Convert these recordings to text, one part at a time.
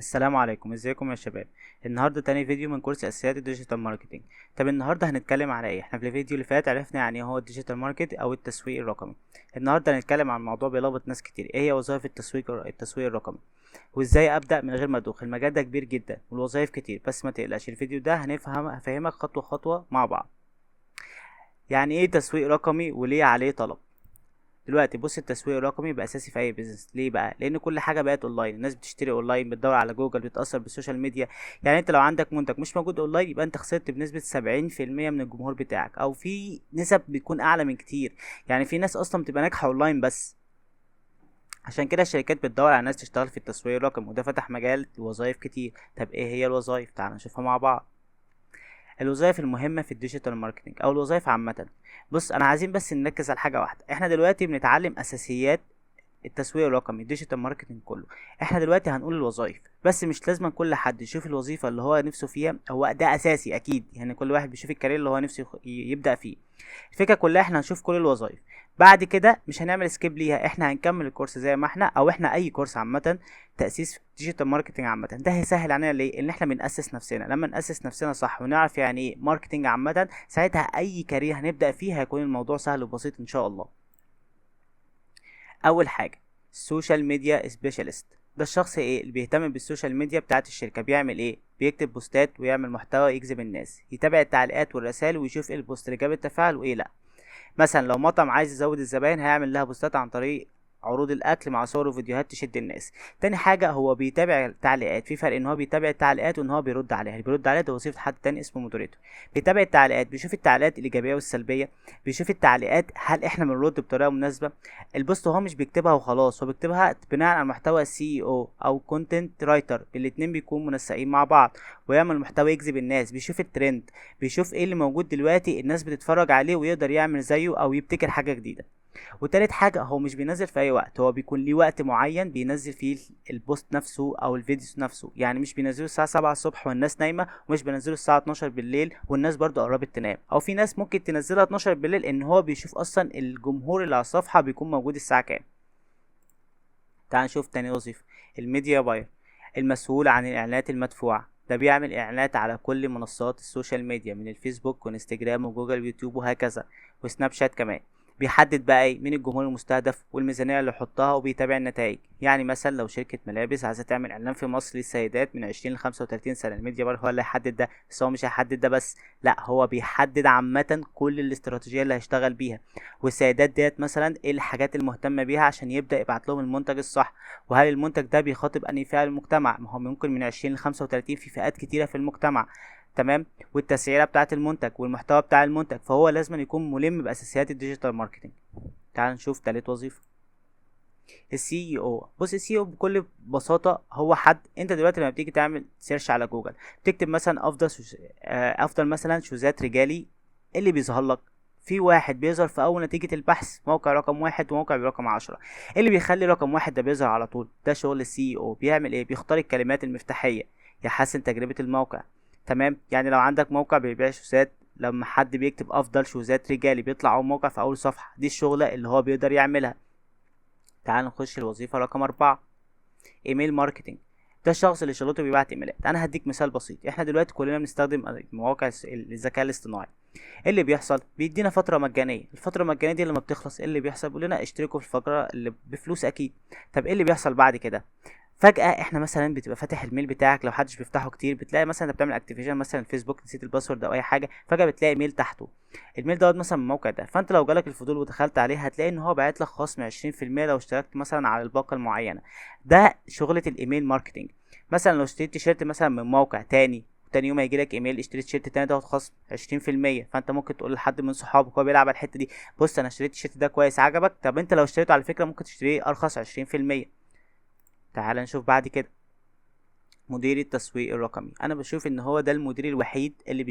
السلام عليكم، ازيكم يا شباب؟ النهارده تاني فيديو من كورس اساسيات الديجيتال ماركتنج. طب النهارده هنتكلم على ايه؟ احنا في الفيديو اللي فات عرفنا يعني ايه هو الديجيتال ماركت او التسويق الرقمي. النهارده هنتكلم عن موضوع بيلخبط ناس كتير، ايه هي وظائف التسويق الرقمي، وازاي ابدا من غير ما ادوخ. المجال ده كبير جدا والوظائف كتير، بس ما تقلقش، الفيديو ده هفهمك خطوه خطوه مع بعض. يعني ايه تسويق رقمي وليه عليه طلب؟ دلوقتي بص، التسويق الرقمي بقى اساسي في اي بيزنس. ليه بقى؟ لان كل حاجه بقت اونلاين، الناس بتشتري اونلاين، بتدور على جوجل، بتاثر بالسوشيال ميديا. يعني انت لو عندك منتج مش موجود اونلاين يبقى انت خسرت بنسبه 70% من الجمهور بتاعك، او في نسب بتكون اعلى من كتير. يعني في ناس اصلا بتبقى ناجحه اونلاين بس. عشان كده الشركات بتدور على ناس تشتغل في التسويق الرقمي، وده فتح مجال وظائف كتير. طب ايه هي الوظائف؟ تعال نشوفها مع بعض. الوظائف المهمة في الديجيتال ماركتنج او الوظائف عامة. بص، انا عايزين بس نركز على حاجة واحدة. احنا دلوقتي بنتعلم اساسيات التسويق الرقمي، الديجيتال ماركتنج كله. احنا دلوقتي هنقول الوظائف، بس مش لازم كل حد يشوف الوظيفه اللي هو نفسه فيها. هو ده اساسي اكيد، يعني كل واحد بيشوف الكارير اللي هو نفسه يبدا فيه. الفكره كلها احنا هنشوف كل الوظائف، بعد كده مش هنعمل سكيب ليها، احنا هنكمل الكورس زي ما احنا، او احنا اي كورس عامه تاسيس ديجيتال ماركتنج عامه. ده هيسهل علينا ليه؟ ان احنا بناسس نفسنا. لما ناسس نفسنا صح ونعرف يعني ايه ماركتنج عامه، ساعتها اي كارير هنبدا فيه هيكون الموضوع سهل وبسيط ان شاء الله. اول حاجه، السوشيال ميديا سبيشالست. ده الشخص ايه اللي بيهتم بالسوشيال ميديا بتاعت الشركه. بيعمل ايه؟ بيكتب بوستات ويعمل محتوى يجذب الناس، يتابع التعليقات والرسائل ويشوف ايه البوست اللي جاب التفاعل وايه لا. مثلا لو مطعم عايز يزود الزباين هيعمل لها بوستات عن طريق عروض الاكل مع صور وفيديوهات تشد الناس. تاني حاجه، هو بيتابع التعليقات. في فرق ان هو بيتابع التعليقات وان هو بيرد عليها. اللي بيرد عليها ده وظيفه حد تاني اسمه مودريتور. بيتابع التعليقات، بيشوف التعليقات الايجابيه والسلبيه، بيشوف التعليقات هل احنا بنرد بطريقه مناسبه. البوست هو مش بيكتبها وخلاص، هو بيكتبها بناء على محتوى السي او كونتنت رايتر، الاتنين بيكونوا منسقين مع بعض. ويعمل محتوى يجذب الناس، بيشوف الترند، بيشوف ايه اللي موجود دلوقتي الناس بتتفرج عليه ويقدر يعمل زيه او يبتكر حاجه جديده. وتالت حاجة، هو مش بينزل في اي وقت، هو بيكون ليه وقت معين بينزل فيه البوست نفسه او الفيديو نفسه. يعني مش بينزله الساعة 7 الصبح والناس نايمة، ومش بينزله الساعة 12 بالليل والناس برضو قربت تنام، او في ناس ممكن تنزلها 12 بالليل ان هو بيشوف اصلا الجمهور اللي على الصفحة بيكون موجود الساعة كام. تعال نشوف تاني وظيفة، الميديا باير، المسؤول عن الاعلانات المدفوعة. ده بيعمل اعلانات على كل منصات السوشيال ميديا، من الفيسبوك وانستجرام وجوجل ويوتيوب وهكذا، وسناب شات كمان. بيحدد بقى ايه مين الجمهور المستهدف والميزانية اللي يحطها، وبيتابع النتائج. يعني مثلا لو شركة ملابس عايزة تعمل اعلان في مصر للسيدات من 20 ل 35 سنة، الميديا باير هو اللي هيحدد ده. بس هو مش هيحدد ده بس، لا، هو بيحدد عامة كل الاستراتيجية اللي هيشتغل بيها. والسيدات ديت مثلا ايه الحاجات المهتمة بيها عشان يبدأ يبعت لهم المنتج الصح. وهل المنتج ده بيخاطب انهي فئة المجتمع؟ ما هو ممكن من 20 ل 35 في فئات كتيرة في المجتمع. تمام. والتسعيرة بتاعة المنتج والمحتوى بتاع المنتج، فهو لازم يكون ملم بأساسيات الديجيتال ماركتنج. تعال نشوف تالت وظيفة، السي او. بص، السي او بكل بساطة هو حد، انت دلوقتي لما بتيجي تعمل سيرش على جوجل تكتب مثلا افضل مثلا شوزات رجالي، إيه اللي بيظهر لك؟ في واحد بيظهر في اول نتيجة البحث، موقع رقم 1 وموقع برقم 10. إيه اللي بيخلي رقم 1 ده بيظهر على طول؟ ده شغل السي او. بيعمل ايه؟ بيختار الكلمات المفتاحية، يحسن تجربة الموقع. تمام. يعني لو عندك موقع بيبيع شوزات، لما حد بيكتب افضل شوزات رجالي بيطلع اول موقع في اول صفحة. دي الشغلة اللي هو بيقدر يعملها. تعال نخش الوظيفة رقم 4، ايميل ماركتنج. ده الشخص اللي شغلته بيبعت ايميلات. انا هديك مثال بسيط، احنا دلوقتي كلنا بنستخدم مواقع الذكاء الاصطناعي. ايه اللي بيحصل؟ بيدينا فتره مجانيه. الفتره المجانيه دي لما بتخلص ايه اللي بيحصل؟ بيقول لنا اشتركوا في الفقره اللي بفلوس اكيد. طب ايه اللي بيحصل بعد كده؟ فجأة احنا مثلا بتبقى فاتح الميل بتاعك، لو محدش بيفتحه كتير بتلاقي مثلا انت بتعمل اكتيفيشن مثلا الفيسبوك، نسيت الباسورد او اي حاجه، فجأة بتلاقي ميل تحته. الميل دوت مثلا من الموقع ده، فانت لو جالك الفضول ودخلت عليه هتلاقي ان هو باعت لك خصم 20% لو اشتركت مثلا على الباقه المعينه. ده شغله الايميل ماركتنج. مثلا لو اشتريت تيشيرت مثلا من موقع تاني، تاني يوم هيجي لك ايميل اشتريت تيشيرت تاني تاخد خصم 20%. فانت ممكن تقول لحد من صحابك هو بيلعب على الحته دي، بص انا اشتريت التيشيرت ده كويس عجبك، طب انت لو اشتريته على فكره ممكن تشتريه ارخص 20%. تعال نشوف بعد كده، مدير التسويق الرقمي. انا بشوف ان هو ده المدير الوحيد اللي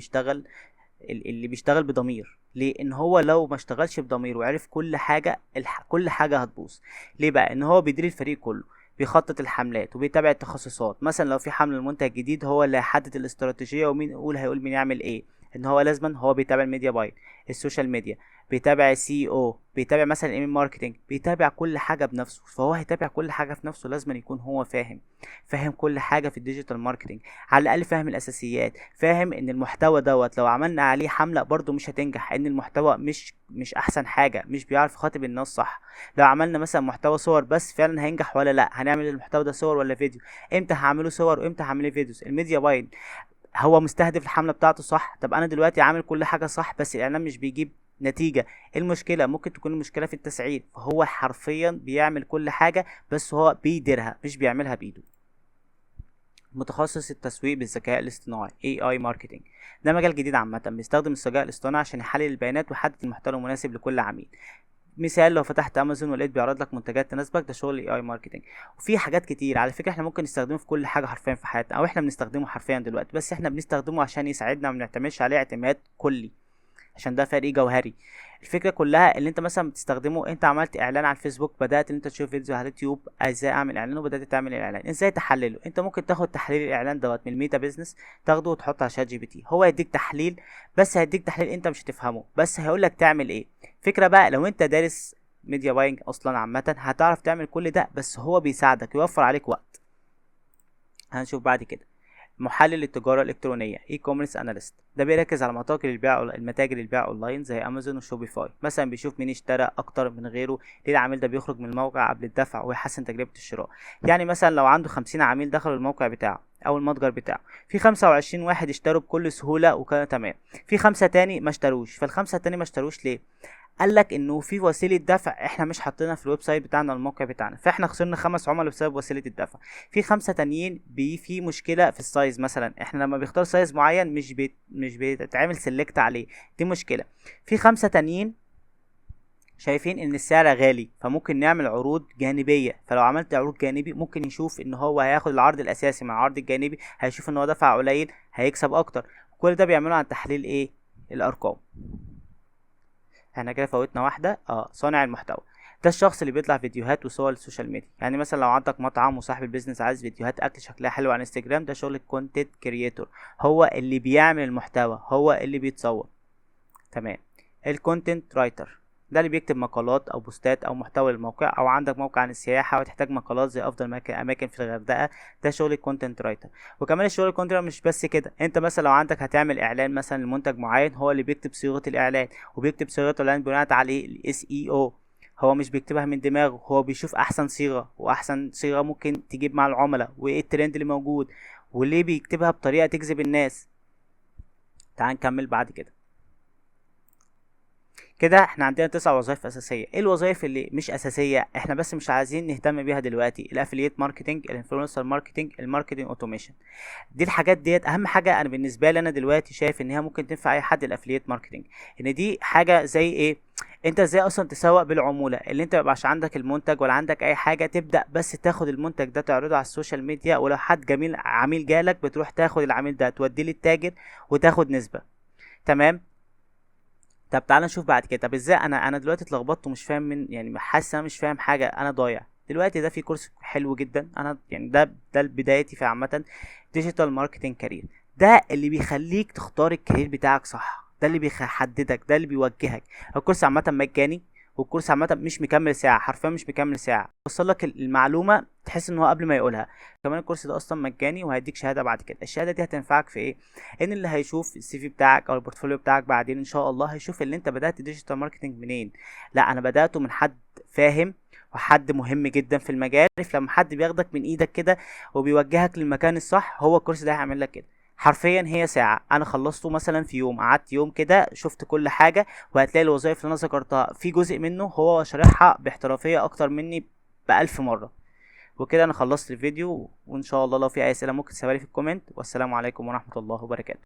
بيشتغل بضمير. ليه؟ ان هو لو ما اشتغلش بضمير وعرف كل حاجه، كل حاجه هتبوظ. ليه بقى؟ ان هو بيدير الفريق كله، بيخطط الحملات وبيتابع التخصصات. مثلا لو في حمل المنتج جديد هو اللي هيحدد الاستراتيجيه ومين هيقول مين يعمل ايه. ان هو لازما هو بيتابع الميديا باير، السوشيال ميديا، بيتابع سي او، بيتابع مثلا ايميل ماركتنج، بيتابع كل حاجه بنفسه. فهو هيتابع كل حاجه في نفسه، لازم يكون هو فاهم كل حاجه في الديجيتال ماركتنج، على الاقل فاهم الاساسيات، فاهم ان المحتوى دوت لو عملنا عليه حمله برضو مش هتنجح، ان المحتوى مش احسن حاجه، مش بيعرف يخاطب الناس صح. لو عملنا مثلا محتوى صور بس فعلا هينجح ولا لا، هنعمل المحتوى ده صور ولا فيديو، امتى هعمله صور وامتى هعمله فيديوز، الميديا باين هو مستهدف الحمله بتاعته صح. طب انا دلوقتي عامل كل حاجه صح بس الاعلان مش بيجيب نتيجه، إيه المشكله؟ ممكن تكون المشكله في التسعير. فهو حرفيا بيعمل كل حاجه بس هو بيديرها مش بيعملها بايده. متخصص التسويق بالذكاء الاصطناعي AI ماركتنج، ده مجال جديد عامه، بيستخدم الذكاء الاصطناعي عشان يحلل البيانات ويحدد المحتوى المناسب لكل عميل. مثال، لو فتحت امازون ولقيت بيعرض لك منتجات تناسبك، ده شغل AI ماركتنج. وفي حاجات كتير على فكره احنا ممكن نستخدمه في كل حاجه حرفيا في حياتنا، او احنا بنستخدمه حرفيا دلوقتي، بس احنا بنستخدمه عشان يساعدنا، ما بنعتمدش عليه اعتماد كلي، عشان ده فرق جوهري. الفكره كلها اللي انت مثلا بتستخدمه، انت عملت اعلان على الفيسبوك، بدات ان انت تشوف فيديو على اليوتيوب ازاي اعمل اعلان، وبدات تعمل الاعلان ازاي تحلله. انت ممكن تاخد تحليل الاعلان دوت من الميتا بيزنس، تاخده وتحطه على ChatGPT، هو يديك تحليل، بس هيديك تحليل انت مش هتفهمه، بس هيقول لك تعمل ايه. فكره بقى لو انت دارس ميديا باينج اصلا عامه هتعرف تعمل كل ده، بس هو بيساعدك يوفر عليك وقت. هنشوف بعد كده محلل التجاره الالكترونيه e-commerce analyst، ده بيركز على المتاجر البيع اونلاين زي امازون وشوبيفاي. مثلا بيشوف مين اشترى اكتر من غيره، ليه العميل ده بيخرج من الموقع قبل الدفع، ويحسن تجربه الشراء. يعني مثلا لو عنده 50 عميل دخلوا الموقع بتاعه او المتجر بتاعه، في 25 واحد اشتروا بكل سهوله وكان تمام، في 5 تاني ما اشتروش. فالخمسه التاني ما اشتروش ليه؟ قال لك انه في وسيله دفع احنا مش حاطينها في الويب سايت بتاعنا الموقع بتاعنا، فاحنا خسرنا 5 عملاء بسبب وسيله الدفع. في 5 تانيين في مشكله في السايز، مثلا احنا لما بيختار سايز معين مش بيتعمل سيلكت عليه، دي مشكله. في 5 تانيين شايفين ان السعر غالي، فممكن نعمل عروض جانبيه. فلو عملت عروض جانبي ممكن يشوف ان هو هياخد العرض الاساسي مع العرض الجانبي، هيشوف ان هو دفع قليل هيكسب اكتر. كل ده بيعمله عن تحليل ايه؟ الارقام. احنا كده فوتنا واحدة. صانع المحتوى، ده الشخص اللي بيطلع فيديوهات وصور للسوشيال ميديا. يعني مثلا لو عندك مطعم وصاحب البيزنس عايز فيديوهات اكل شكلها حلو على انستجرام، ده شغل الكونتنت كرياتور، هو اللي بيعمل المحتوى، هو اللي بيتصور. تمام. الكونتنت رايتر، ده اللي بيكتب مقالات او بوستات او محتوى للموقع، او عندك موقع عن السياحه وتحتاج مقالات زي افضل اماكن في الغردقه، ده شغل الكونتنت رايتر. وكمان الشغل الكونتنت مش بس كده، انت مثلا لو عندك هتعمل اعلان مثلا لمنتج معين، هو اللي بيكتب صيغه الاعلان، وبيكتب صيغه الاعلان بناء على الاس اي او. هو مش بيكتبها من دماغه، هو بيشوف احسن صيغه، واحسن صيغه ممكن تجيب مع العملاء، وايه الترند اللي موجود، وليه بيكتبها بطريقه تجذب الناس. تعال نكمل بعد كده. كده احنا عندنا 9 وظائف اساسيه. ايه الوظائف اللي مش اساسيه احنا بس مش عايزين نهتم بيها دلوقتي؟ الافلييت ماركتنج، الانفلونسر ماركتنج، الماركتنج اوتوميشن. دي الحاجات ديت اهم حاجه. انا بالنسبه لي انا دلوقتي شايف ان هي ممكن تنفع اي حد. الافلييت ماركتنج ان دي حاجه زي ايه؟ انت ازاي اصلا تسوق بالعموله، اللي انت ميبقاش عندك المنتج ولا عندك اي حاجه، تبدا بس تاخد المنتج ده تعرضه على السوشيال ميديا، ولو حد جميل عميل جالك بتروح تاخد العميل ده توديه للتاجر وتاخد نسبه. تمام. طب تعالى نشوف بعد كده. طب ازاي انا دلوقتي اتلخبطت ومش فاهم، من يعني حاسس انا مش فاهم حاجه، انا ضايع دلوقتي. ده في كورس حلو جدا، انا يعني ده بدايتي في عامه، ديجيتال ماركتنج كارير. ده اللي بيخليك تختار الكارير بتاعك صح، ده اللي بيحددك، ده اللي بيوجهك. الكورس عامه مجاني، والكورس عامه مش مكمل ساعه، حرفيا مش مكمل ساعه، وصل لك المعلومه تحس ان هو قبل ما يقولها. كمان الكورس ده اصلا مجاني، وهيديك شهاده بعد كده. الشهاده دي هتنفعك في ايه؟ ان اللي هيشوف السي في بتاعك او البورتفوليو بتاعك بعدين ان شاء الله، هيشوف اللي انت بدات ديجيتال ماركتنج منين. لا انا بداته من حد فاهم وحد مهم جدا في المجال. عارف لما حد بياخدك من ايدك كده وبيوجهك للمكان الصح، هو الكورس ده هيعمل لك كده. حرفيا هي ساعة انا خلصته مثلا في يوم، قعدت يوم كده شفت كل حاجة. وهتلاقي الوظائف اللي انا ذكرتها في جزء منه هو شارحها باحترافية اكتر مني ب1000 مرة. وكده انا خلصت الفيديو، وان شاء الله لو في اي اسئله ممكن تسيبها لي في الكومنت. والسلام عليكم ورحمه الله وبركاته.